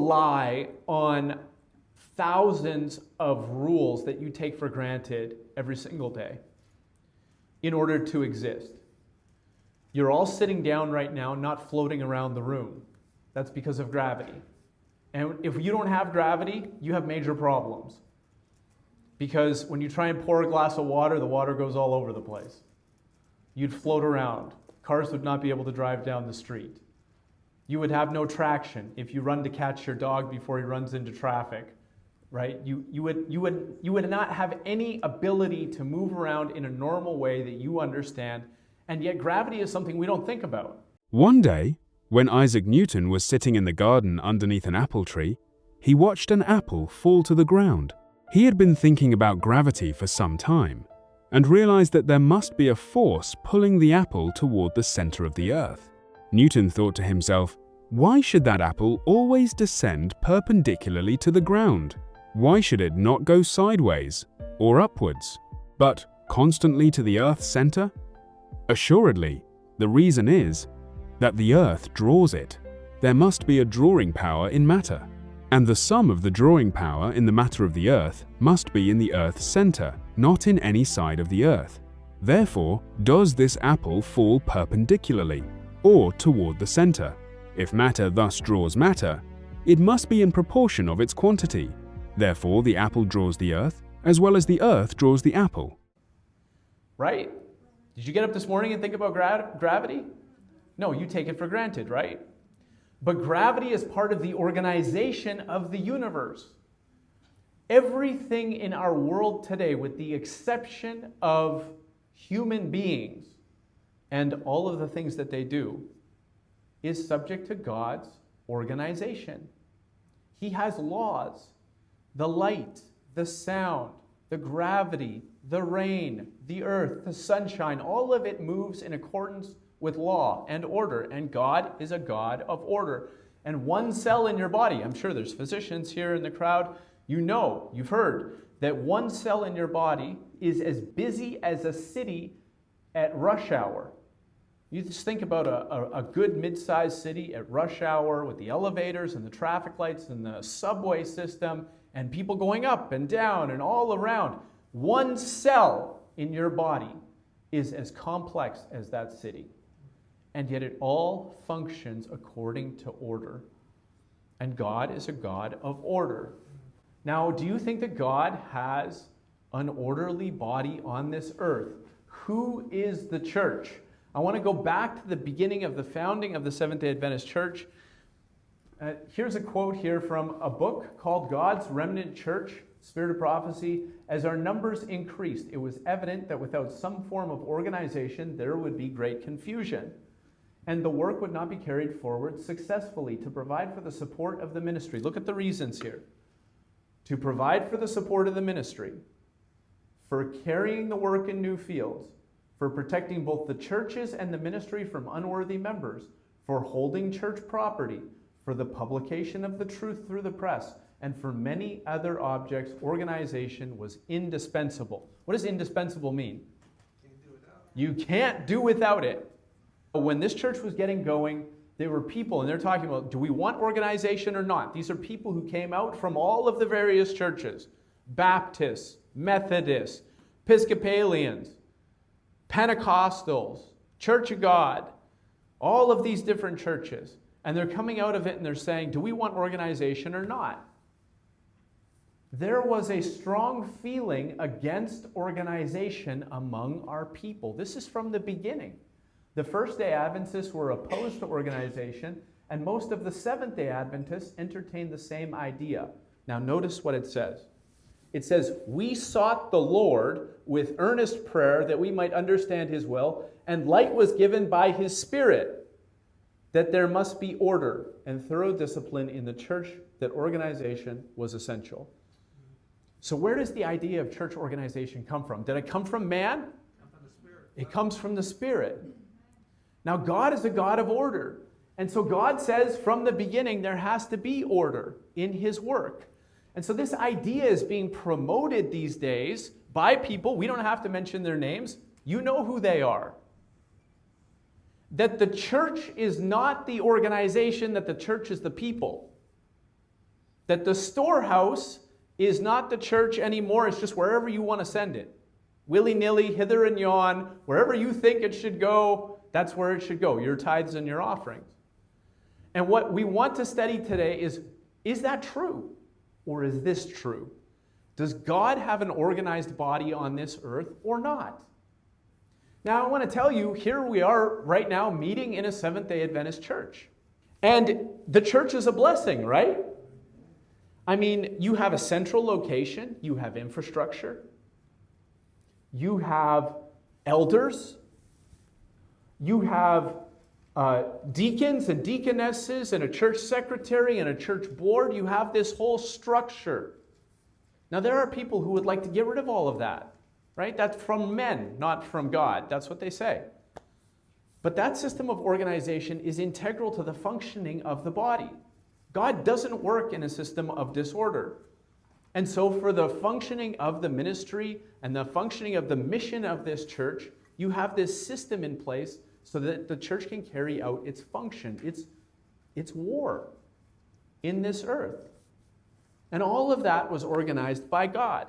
rely on thousands of rules that you take for granted every single day in order to exist. You're all sitting down right now, not floating around the room. That's because of gravity. And if you don't have gravity, you have major problems. Because when you try and pour a glass of water, the water goes all over the place. You'd float around. Cars would not be able to drive down the street. You would have no traction if you run to catch your dog before he runs into traffic, right? You would not have any ability to move around in a normal way that you understand, and yet gravity is something we don't think about. One day, when Isaac Newton was sitting in the garden underneath an apple tree, he watched an apple fall to the ground. He had been thinking about gravity for some time, and realized that there must be a force pulling the apple toward the center of the earth. Newton thought to himself, why should that apple always descend perpendicularly to the ground? Why should it not go sideways or upwards, but constantly to the earth's center? Assuredly, the reason is that the earth draws it. There must be a drawing power in matter, and the sum of the drawing power in the matter of the earth must be in the earth's center, not in any side of the earth. Therefore, does this apple fall perpendicularly, or toward the center? If matter thus draws matter, it must be in proportion of its quantity. Therefore, the apple draws the earth, as well as the earth draws the apple. Right? Did you get up this morning and think about gravity? No, you take it for granted, right? But gravity is part of the organization of the universe. Everything in our world today, with the exception of human beings and all of the things that they do, is subject to God's organization. He has laws. The light, the sound, the gravity, the rain, the earth, the sunshine, all of it moves in accordance with law and order, and God is a God of order. And one cell in your body, I'm sure there's physicians here in the crowd, you've heard that one cell in your body is as busy as a city at rush hour. You just think about a good mid-sized city at rush hour with the elevators and the traffic lights and the subway system and people going up and down and all around. One cell in your body is as complex as that city. And yet it all functions according to order. And God is a God of order. Now, do you think that God has an orderly body on this earth? Who is the church? I want to go back to the beginning of the founding of the Seventh-day Adventist Church. Here's a quote here from a book called God's Remnant Church, Spirit of Prophecy. As our numbers increased, it was evident that without some form of organization, there would be great confusion, and the work would not be carried forward successfully. To provide for the support of the ministry. Look at the reasons here. To provide for the support of the ministry, for carrying the work in new fields, for protecting both the churches and the ministry from unworthy members, for holding church property, for the publication of the truth through the press, and for many other objects, organization was indispensable. What does indispensable mean? You can't do without it. When this church was getting going, there were people, and they're talking about, do we want organization or not? These are people who came out from all of the various churches: Baptists, Methodists, Episcopalians, Pentecostals, Church of God, all of these different churches. And they're coming out of it and they're saying, do we want organization or not? There was a strong feeling against organization among our people. This is from the beginning. The First-day Adventists were opposed to organization, and most of the Seventh-day Adventists entertained the same idea. Now notice what it says. It says, we sought the Lord with earnest prayer that we might understand His will, and light was given by His Spirit that there must be order and thorough discipline in the church, that organization was essential. So where does the idea of church organization come from? Did it come from man? It comes from the Spirit. Now, God is a God of order. And so God says from the beginning there has to be order in His work. And so this idea is being promoted these days by people. We don't have to mention their names. You know who they are. That the church is not the organization, that the church is the people. That the storehouse is not the church anymore, it's just wherever you want to send it. Willy-nilly, hither and yon, wherever you think it should go, that's where it should go, your tithes and your offerings. And what we want to study today is that true? Or is this true? Does God have an organized body on this earth or not? Now, I want to tell you, here we are right now meeting in a Seventh-day Adventist church. And the church is a blessing, right? I mean, you have a central location, you have infrastructure, you have elders, you have deacons and deaconesses and a church secretary and a church board. You have this whole structure. Now, there are people who would like to get rid of all of that, right? That's from men, not from God. That's what they say. But that system of organization is integral to the functioning of the body. God doesn't work in a system of disorder. And so for the functioning of the ministry and the functioning of the mission of this church, you have this system in place so that the church can carry out its function, its war in this earth. And all of that was organized by God.